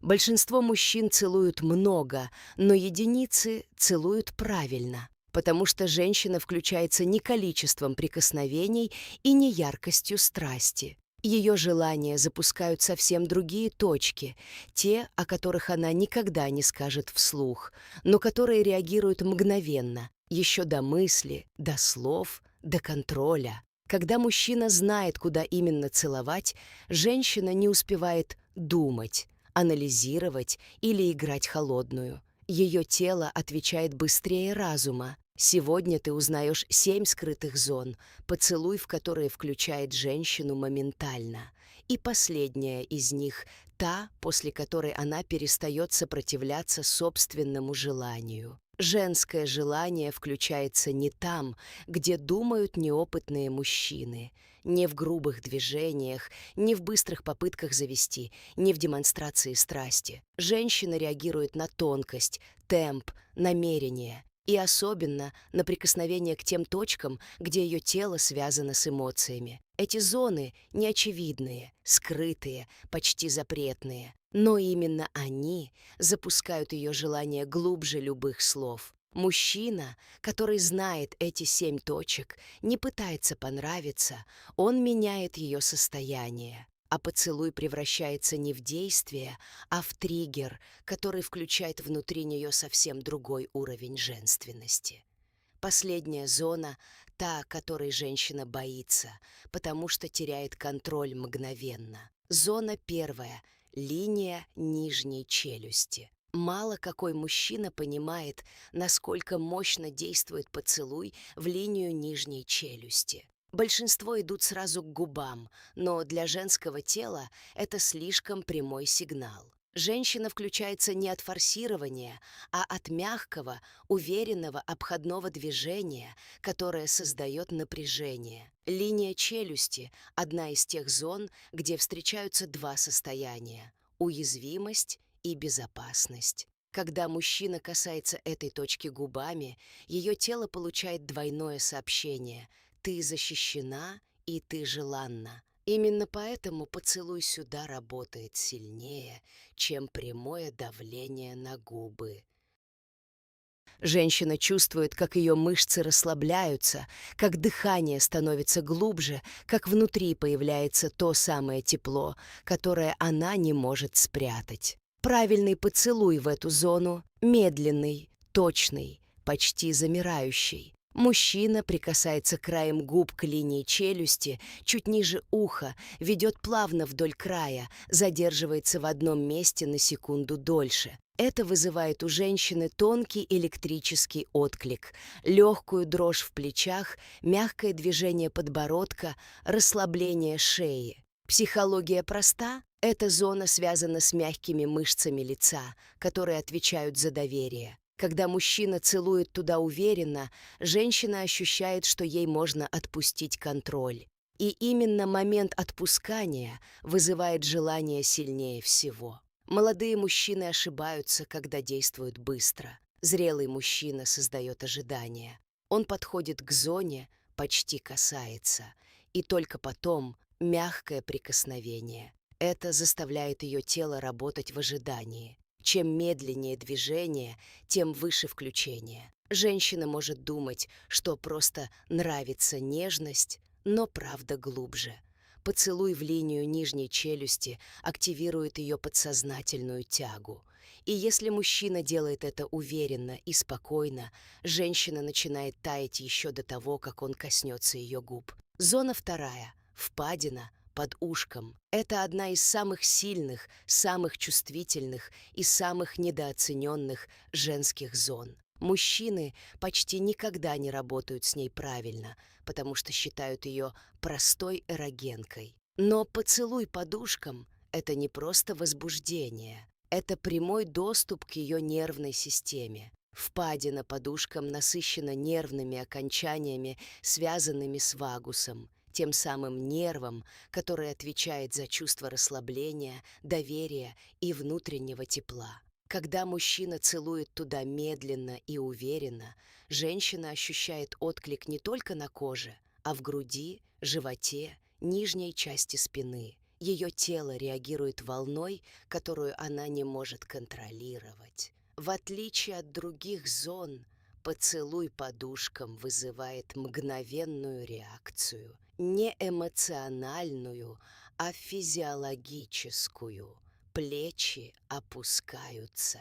Большинство мужчин целуют много, но единицы целуют правильно, потому что женщина включается не количеством прикосновений и не яркостью страсти. Ее желания запускают совсем другие точки, те, о которых она никогда не скажет вслух, но которые реагируют мгновенно, еще до мысли, до слов, до контроля. Когда мужчина знает, куда именно целовать, женщина не успевает думать, анализировать или играть холодную. Ее тело отвечает быстрее разума. Сегодня ты узнаешь 7 скрытых зон, поцелуй в которые включает женщину моментально. И последняя из них — та, после которой она перестает сопротивляться собственному желанию. Женское желание включается не там, где думают неопытные мужчины, не в грубых движениях, не в быстрых попытках завести, не в демонстрации страсти. Женщина реагирует на тонкость, темп, намерение и особенно на прикосновение к тем точкам, где ее тело связано с эмоциями. Эти зоны неочевидные, скрытые, почти запретные, но именно они запускают ее желание глубже любых слов. Мужчина, который знает эти 7 точек, не пытается понравиться, он меняет ее состояние. А поцелуй превращается не в действие, а в триггер, который включает внутри нее совсем другой уровень женственности. Последняя зона — та, которой женщина боится, потому что теряет контроль мгновенно. Зона первая — линия нижней челюсти. Мало какой мужчина понимает, насколько мощно действует поцелуй в линию нижней челюсти. Большинство идут сразу к губам, но для женского тела это слишком прямой сигнал. Женщина включается не от форсирования, а от мягкого, уверенного обходного движения, которое создает напряжение. Линия челюсти — одна из тех зон, где встречаются два состояния — уязвимость и безопасность. Когда мужчина касается этой точки губами, ее тело получает двойное сообщение: «Ты защищена и ты желанна». Именно поэтому поцелуй сюда работает сильнее, чем прямое давление на губы. Женщина чувствует, как ее мышцы расслабляются, как дыхание становится глубже, как внутри появляется то самое тепло, которое она не может спрятать. Правильный поцелуй в эту зону — медленный, точный, почти замирающий. Мужчина прикасается краем губ к линии челюсти, чуть ниже уха, ведет плавно вдоль края, задерживается в одном месте на секунду дольше. Это вызывает у женщины тонкий электрический отклик, легкую дрожь в плечах, мягкое движение подбородка, расслабление шеи. Психология проста. Эта зона связана с мягкими мышцами лица, которые отвечают за доверие. Когда мужчина целует туда уверенно, женщина ощущает, что ей можно отпустить контроль. И именно момент отпускания вызывает желание сильнее всего. Молодые мужчины ошибаются, когда действуют быстро. Зрелый мужчина создает ожидания. Он подходит к зоне, почти касается, и только потом мягкое прикосновение. Это заставляет ее тело работать в ожидании. Чем медленнее движение, тем выше включение. Женщина может думать, что просто нравится нежность, но правда глубже. Поцелуй в линию нижней челюсти активирует ее подсознательную тягу. И если мужчина делает это уверенно и спокойно, женщина начинает таять еще до того, как он коснется ее губ. Зона вторая — впадина под ушком. Это одна из самых сильных, самых чувствительных и самых недооцененных женских зон. Мужчины почти никогда не работают с ней правильно, потому что считают ее простой эрогенкой. Но поцелуй под ушком — это не просто возбуждение, это прямой доступ к ее нервной системе. Впадина под ушком насыщена нервными окончаниями, связанными с вагусом, тем самым нервом, который отвечает за чувство расслабления, доверия и внутреннего тепла. Когда мужчина целует туда медленно и уверенно, женщина ощущает отклик не только на коже, а в груди, животе, нижней части спины. Ее тело реагирует волной, которую она не может контролировать. В отличие от других зон, поцелуй подушкам вызывает мгновенную реакцию, не эмоциональную, а физиологическую. Плечи опускаются.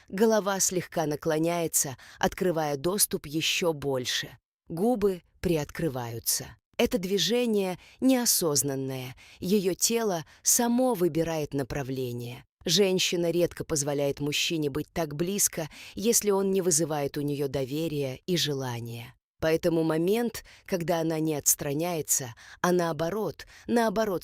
Голова слегка наклоняется, открывая доступ еще больше. Губы приоткрываются. Это движение неосознанное, ее тело само выбирает направление. Женщина редко позволяет мужчине быть так близко, если он не вызывает у нее доверия и желания. Поэтому момент, когда она не отстраняется, а наоборот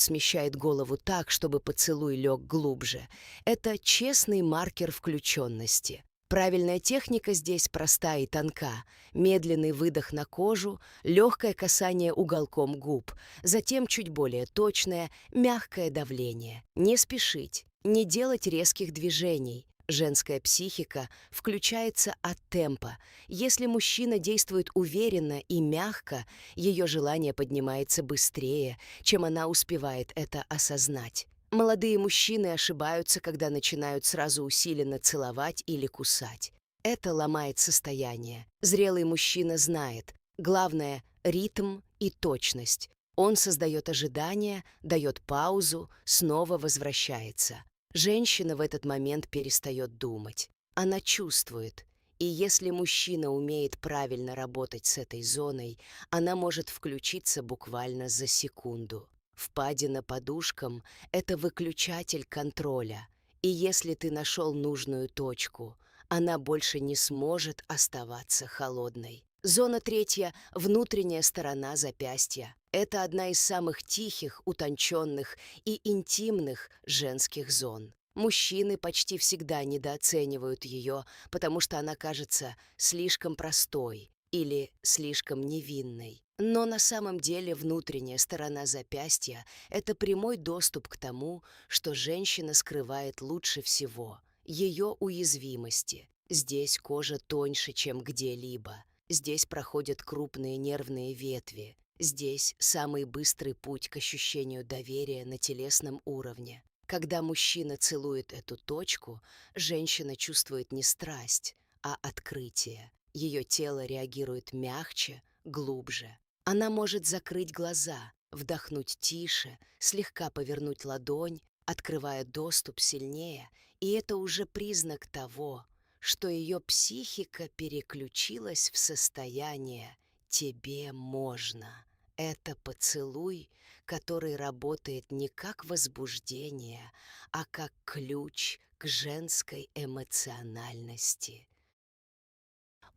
смещает голову так, чтобы поцелуй лег глубже, это честный маркер включенности. Правильная техника здесь проста и тонка. Медленный выдох на кожу, легкое касание уголком губ, затем чуть более точное, мягкое давление. Не спешить, не делать резких движений. Женская психика включается от темпа. Если мужчина действует уверенно и мягко, ее желание поднимается быстрее, чем она успевает это осознать. Молодые мужчины ошибаются, когда начинают сразу усиленно целовать или кусать. Это ломает состояние. Зрелый мужчина знает. Главное — ритм и точность. Он создает ожидания, дает паузу, снова возвращается. Женщина в этот момент перестает думать. Она чувствует. И если мужчина умеет правильно работать с этой зоной, она может включиться буквально за секунду. Впадина подушкам — это выключатель контроля. И если ты нашел нужную точку, она больше не сможет оставаться холодной. Зона третья — внутренняя сторона запястья. Это одна из самых тихих, утонченных и интимных женских зон. Мужчины почти всегда недооценивают ее, потому что она кажется слишком простой или слишком невинной. Но на самом деле внутренняя сторона запястья — это прямой доступ к тому, что женщина скрывает лучше всего — ее уязвимости. Здесь кожа тоньше, чем где-либо. Здесь проходят крупные нервные ветви. Здесь самый быстрый путь к ощущению доверия на телесном уровне. Когда мужчина целует эту точку, женщина чувствует не страсть, а открытие. Ее тело реагирует мягче, глубже. Она может закрыть глаза, вдохнуть тише, слегка повернуть ладонь, открывая доступ сильнее, и это уже признак того, что ее психика переключилась в состояние «тебе можно». Это поцелуй, который работает не как возбуждение, а как ключ к женской эмоциональности.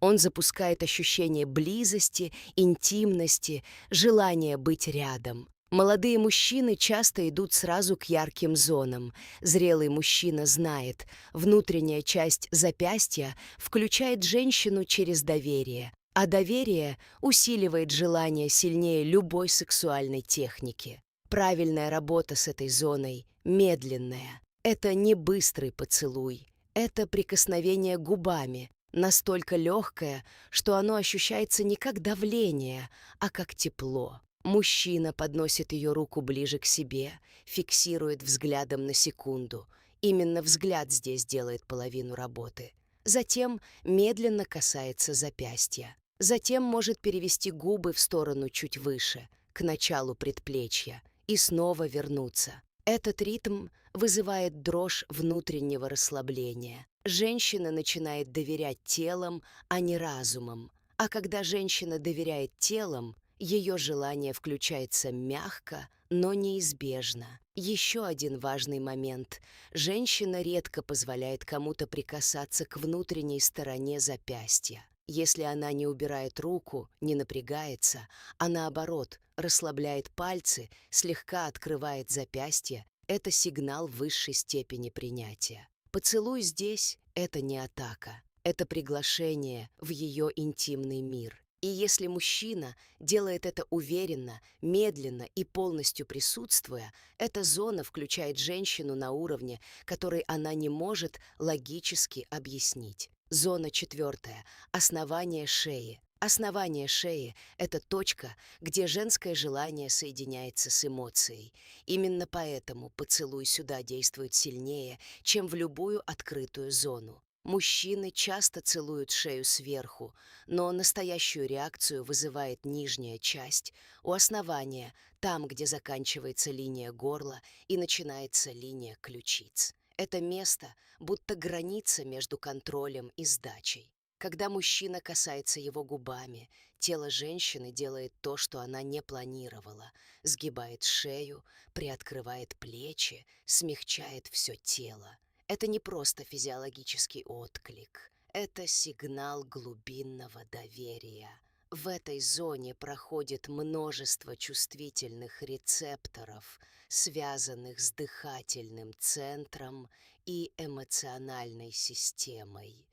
Он запускает ощущение близости, интимности, желание быть рядом. Молодые мужчины часто идут сразу к ярким зонам. Зрелый мужчина знает, внутренняя часть запястья включает женщину через доверие, а доверие усиливает желание сильнее любой сексуальной техники. Правильная работа с этой зоной медленная. Это не быстрый поцелуй. Это прикосновение губами, настолько легкое, что оно ощущается не как давление, а как тепло. Мужчина подносит ее руку ближе к себе, фиксирует взглядом на секунду. Именно взгляд здесь делает половину работы. Затем медленно касается запястья. Затем может перевести губы в сторону чуть выше, к началу предплечья, и снова вернуться. Этот ритм вызывает дрожь внутреннего расслабления. Женщина начинает доверять телом, а не разумом. А когда женщина доверяет телом, ее желание включается мягко, но неизбежно. Еще один важный момент. Женщина редко позволяет кому-то прикасаться к внутренней стороне запястья. Если она не убирает руку, не напрягается, а наоборот, расслабляет пальцы, слегка открывает запястье, это сигнал высшей степени принятия. Поцелуй здесь — это не атака, это приглашение в ее интимный мир. И если мужчина делает это уверенно, медленно и полностью присутствуя, эта зона включает женщину на уровне, который она не может логически объяснить. Зона четвертая — основание шеи. Основание шеи– это точка, где женское желание соединяется с эмоцией. Именно поэтому поцелуй сюда действует сильнее, чем в любую открытую зону. Мужчины часто целуют шею сверху, но настоящую реакцию вызывает нижняя часть, у основания, там, где заканчивается линия горла и начинается линия ключиц. Это место будто граница между контролем и сдачей. Когда мужчина касается его губами, тело женщины делает то, что она не планировала. Сгибает шею, приоткрывает плечи, смягчает все тело. Это не просто физиологический отклик. Это сигнал глубинного доверия. В этой зоне проходит множество чувствительных рецепторов, связанных с дыхательным центром и эмоциональной системой.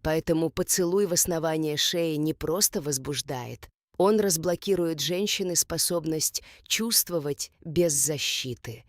Поэтому поцелуй в основание шеи не просто возбуждает, он разблокирует женщины способность чувствовать без защиты.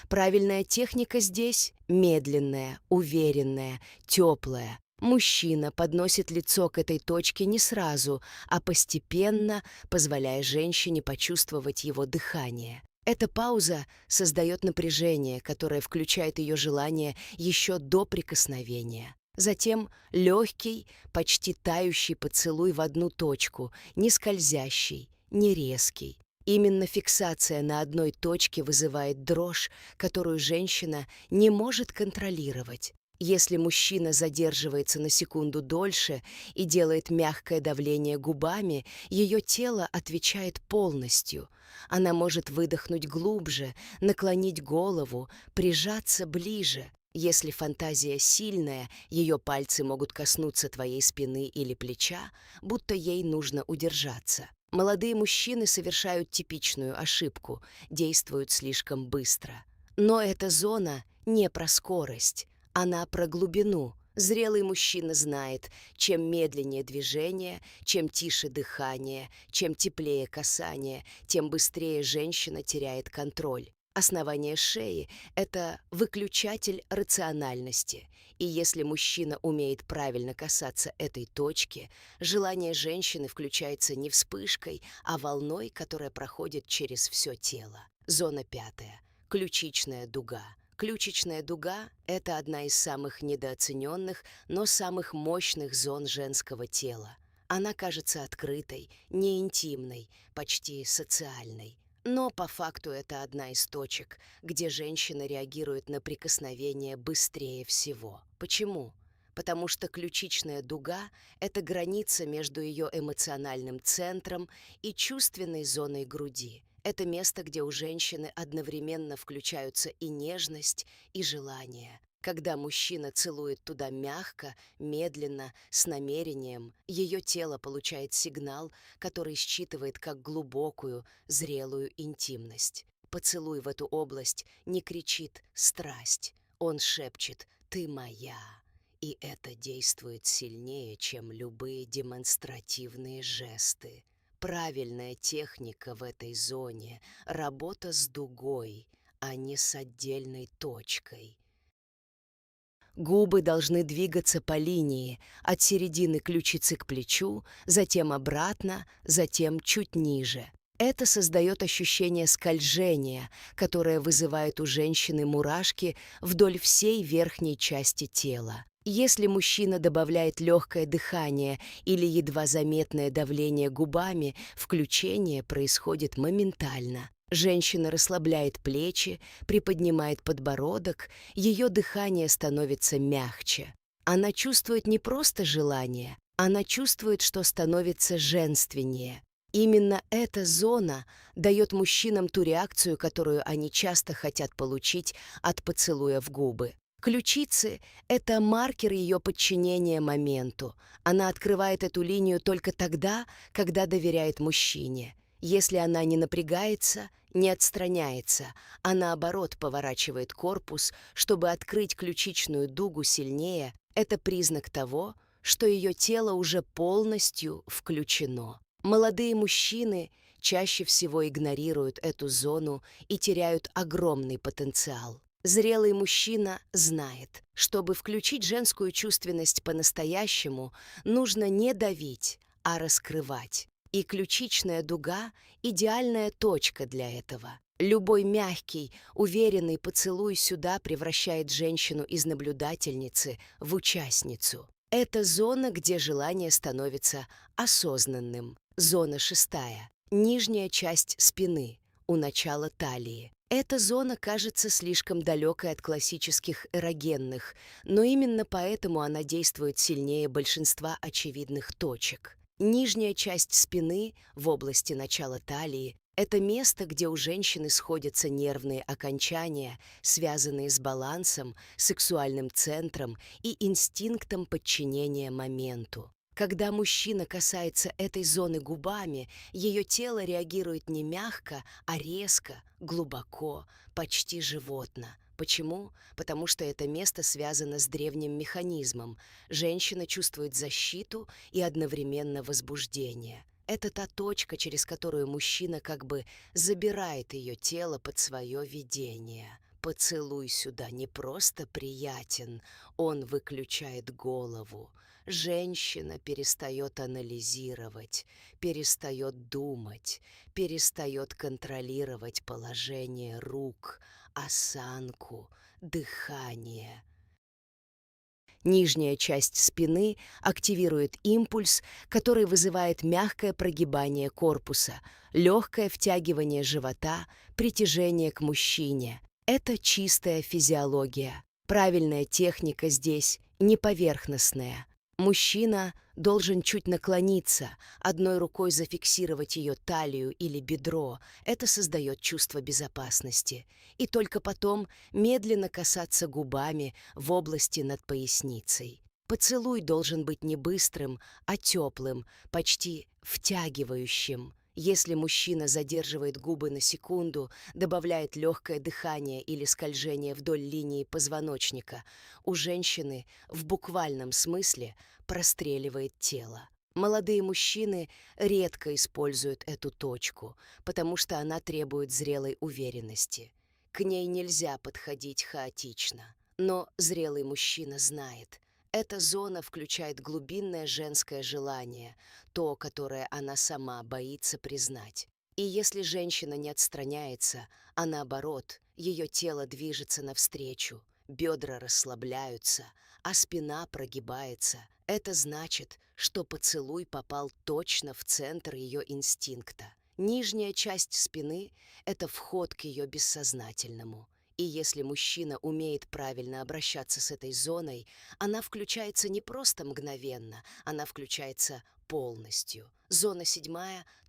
Правильная техника здесь медленная, уверенная, теплая. Мужчина подносит лицо к этой точке не сразу, а постепенно, позволяя женщине почувствовать его дыхание. Эта пауза создает напряжение, которое включает ее желание еще до прикосновения. Затем легкий, почти тающий поцелуй в одну точку, не скользящий, не резкий. Именно фиксация на одной точке вызывает дрожь, которую женщина не может контролировать. Если мужчина задерживается на секунду дольше и делает мягкое давление губами, ее тело отвечает полностью. Она может выдохнуть глубже, наклонить голову, прижаться ближе. Если фантазия сильная, ее пальцы могут коснуться твоей спины или плеча, будто ей нужно удержаться. Молодые мужчины совершают типичную ошибку, действуют слишком быстро. Но эта зона не про скорость, она про глубину. Зрелый мужчина знает, чем медленнее движение, чем тише дыхание, чем теплее касание, тем быстрее женщина теряет контроль. Основание шеи– это выключатель рациональности, и если мужчина умеет правильно касаться этой точки, желание женщины включается не вспышкой, а волной, которая проходит через все тело. Зона 5. Ключичная дуга. Ключичная дуга– это одна из самых недооцененных, но самых мощных зон женского тела. Она кажется открытой, неинтимной, почти социальной. Но по факту это одна из точек, где женщина реагирует на прикосновение быстрее всего. Почему? Потому что ключичная дуга– это граница между ее эмоциональным центром и чувственной зоной груди. Это место, где у женщины одновременно включаются и нежность, и желание. Когда мужчина целует туда мягко, медленно, с намерением, ее тело получает сигнал, который считывает как глубокую, зрелую интимность. Поцелуй в эту область не кричит «страсть», он шепчет «ты моя». И это действует сильнее, чем любые демонстративные жесты. Правильная техника в этой зоне– работа с дугой, а не с отдельной точкой. Губы должны двигаться по линии от середины ключицы к плечу, затем обратно, затем чуть ниже. Это создает ощущение скольжения, которое вызывает у женщины мурашки вдоль всей верхней части тела. Если мужчина добавляет легкое дыхание или едва заметное давление губами, включение происходит моментально. Женщина расслабляет плечи, приподнимает подбородок, ее дыхание становится мягче. Она чувствует не просто желание, она чувствует, что становится женственнее. Именно эта зона дает мужчинам ту реакцию, которую они часто хотят получить от поцелуя в губы. Ключицы – это маркер ее подчинения моменту. Она открывает эту линию только тогда, когда доверяет мужчине. Если она не напрягается, не отстраняется, а наоборот поворачивает корпус, чтобы открыть ключичную дугу сильнее, это признак того, что ее тело уже полностью включено. Молодые мужчины чаще всего игнорируют эту зону и теряют огромный потенциал. Зрелый мужчина знает, чтобы включить женскую чувственность по-настоящему, нужно не давить, а раскрывать. И ключичная дуга – идеальная точка для этого. Любой мягкий, уверенный поцелуй сюда превращает женщину из наблюдательницы в участницу. Это зона, где желание становится осознанным. Зона 6. Нижняя часть спины, у начала талии. Эта зона кажется слишком далекой от классических эрогенных, но именно поэтому она действует сильнее большинства очевидных точек. Нижняя часть спины в области начала талии – это место, где у женщины сходятся нервные окончания, связанные с балансом, сексуальным центром и инстинктом подчинения моменту. Когда мужчина касается этой зоны губами, ее тело реагирует не мягко, а резко, глубоко, почти животно. Почему? Потому что это место связано с древним механизмом. Женщина чувствует защиту и одновременно возбуждение. Это та точка, через которую мужчина как бы забирает ее тело под свое видение. Поцелуй сюда не просто приятен, он выключает голову. Женщина перестает анализировать, перестает думать, перестает контролировать положение рук, осанку, дыхание. Нижняя часть спины активирует импульс, который вызывает мягкое прогибание корпуса, легкое втягивание живота, притяжение к мужчине. Это чистая физиология. Правильная техника здесь не поверхностная. Мужчина должен чуть наклониться, одной рукой зафиксировать ее талию или бедро. Это создает чувство безопасности. И только потом медленно касаться губами в области над поясницей. Поцелуй должен быть не быстрым, а теплым, почти втягивающим. Если мужчина задерживает губы на секунду, добавляет легкое дыхание или скольжение вдоль линии позвоночника, у женщины в буквальном смысле простреливает тело. Молодые мужчины редко используют эту точку, потому что она требует зрелой уверенности. К ней нельзя подходить хаотично. Но зрелый мужчина знает, эта зона включает глубинное женское желание, то, которое она сама боится признать. И если женщина не отстраняется, а наоборот, ее тело движется навстречу, бедра расслабляются, а спина прогибается, это значит, что поцелуй попал точно в центр ее инстинкта. Нижняя часть спины – это вход к ее бессознательному. И если мужчина умеет правильно обращаться с этой зоной, она включается не просто мгновенно, она включается полностью. Зона 7,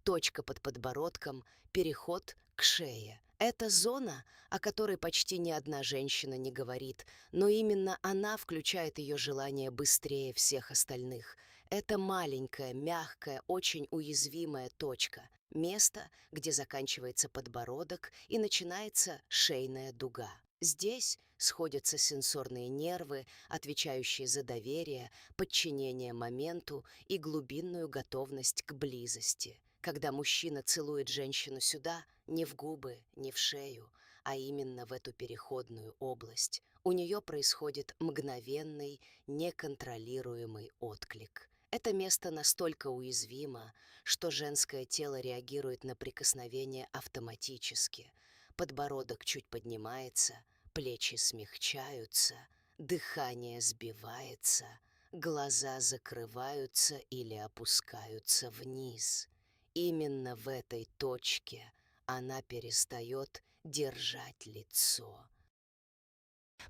точка под подбородком, переход к шее. Это зона, о которой почти ни одна женщина не говорит, но именно она включает ее желание быстрее всех остальных. Это маленькая, мягкая, очень уязвимая точка. Место, где заканчивается подбородок и начинается шейная дуга. Здесь сходятся сенсорные нервы, отвечающие за доверие, подчинение моменту и глубинную готовность к близости. Когда мужчина целует женщину сюда, не в губы, не в шею, а именно в эту переходную область, у нее происходит мгновенный, неконтролируемый отклик. Это место настолько уязвимо, что женское тело реагирует на прикосновение автоматически. Подбородок чуть поднимается, плечи смягчаются, дыхание сбивается, глаза закрываются или опускаются вниз. Именно в этой точке она перестает держать лицо.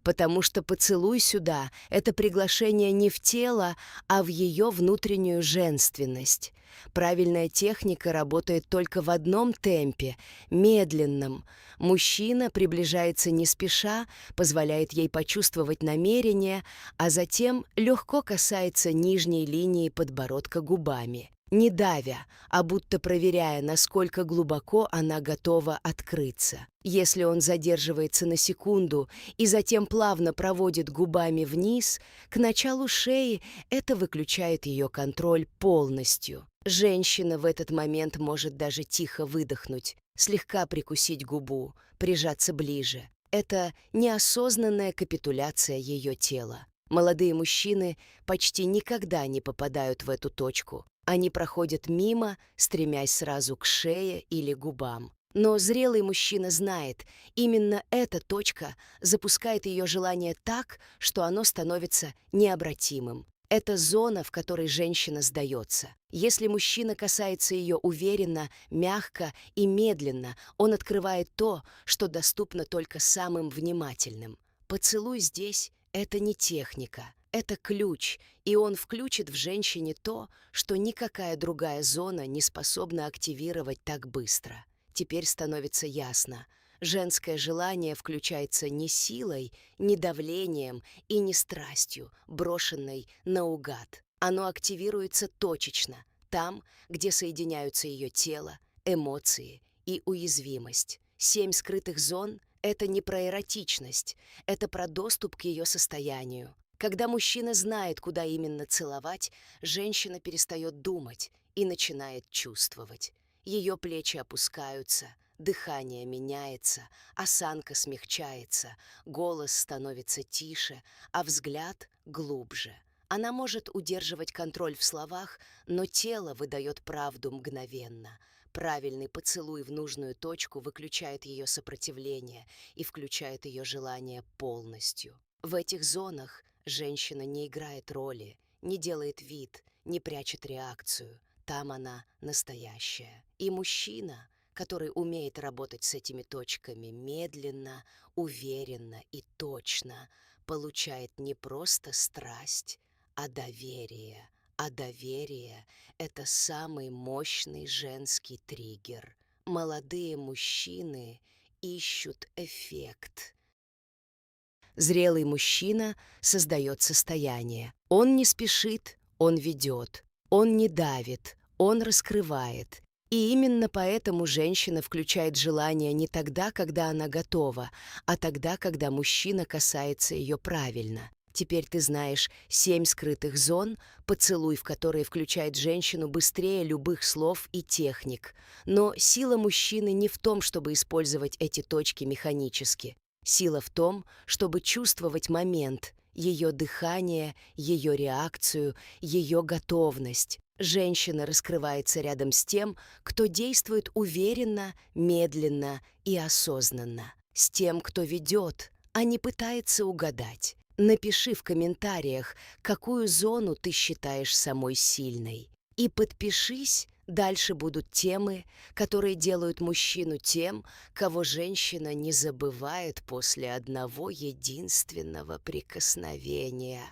Потому что поцелуй сюда – это приглашение не в тело, а в ее внутреннюю женственность. Правильная техника работает только в одном темпе – медленном. Мужчина приближается не спеша, позволяет ей почувствовать намерение, а затем легко касается нижней линии подбородка губами. Не давя, а будто проверяя, насколько глубоко она готова открыться. Если он задерживается на секунду и затем плавно проводит губами вниз, к началу шеи это выключает ее контроль полностью. Женщина в этот момент может даже тихо выдохнуть, слегка прикусить губу, прижаться ближе. Это неосознанная капитуляция ее тела. Молодые мужчины почти никогда не попадают в эту точку. Они проходят мимо, стремясь сразу к шее или губам. Но зрелый мужчина знает, именно эта точка запускает ее желание так, что оно становится необратимым. Это зона, в которой женщина сдается. Если мужчина касается ее уверенно, мягко и медленно, он открывает то, что доступно только самым внимательным. Поцелуй здесь — это не техника, это ключ, и он включит в женщине то, что никакая другая зона не способна активировать так быстро. Теперь становится ясно. Женское желание включается не силой, не давлением и не страстью, брошенной наугад. Оно активируется точечно, там, где соединяются ее тело, эмоции и уязвимость. 7 скрытых зон — это не про эротичность, это про доступ к ее состоянию. Когда мужчина знает, куда именно целовать, женщина перестает думать и начинает чувствовать. Ее плечи опускаются, дыхание меняется, осанка смягчается, голос становится тише, а взгляд глубже. Она может удерживать контроль в словах, но тело выдает правду мгновенно. Правильный поцелуй в нужную точку выключает ее сопротивление и включает ее желание полностью. В этих зонах женщина не играет роли, не делает вид, не прячет реакцию. Там она настоящая. И мужчина, который умеет работать с этими точками медленно, уверенно и точно, получает не просто страсть, а доверие. А доверие — это самый мощный женский триггер. Молодые мужчины ищут эффект. Зрелый мужчина создает состояние. Он не спешит, он ведет. Он не давит, он раскрывает. И именно поэтому женщина включает желание не тогда, когда она готова, а тогда, когда мужчина касается ее правильно. Теперь ты знаешь 7 скрытых зон, поцелуй в которые включает женщину быстрее любых слов и техник. Но сила мужчины не в том, чтобы использовать эти точки механически. Сила в том, чтобы чувствовать момент, ее дыхание, ее реакцию, ее готовность. Женщина раскрывается рядом с тем, кто действует уверенно, медленно и осознанно. С тем, кто ведет, а не пытается угадать. Напиши в комментариях, какую зону ты считаешь самой сильной. И подпишись, дальше будут темы, которые делают мужчину тем, кого женщина не забывает после одного единственного прикосновения.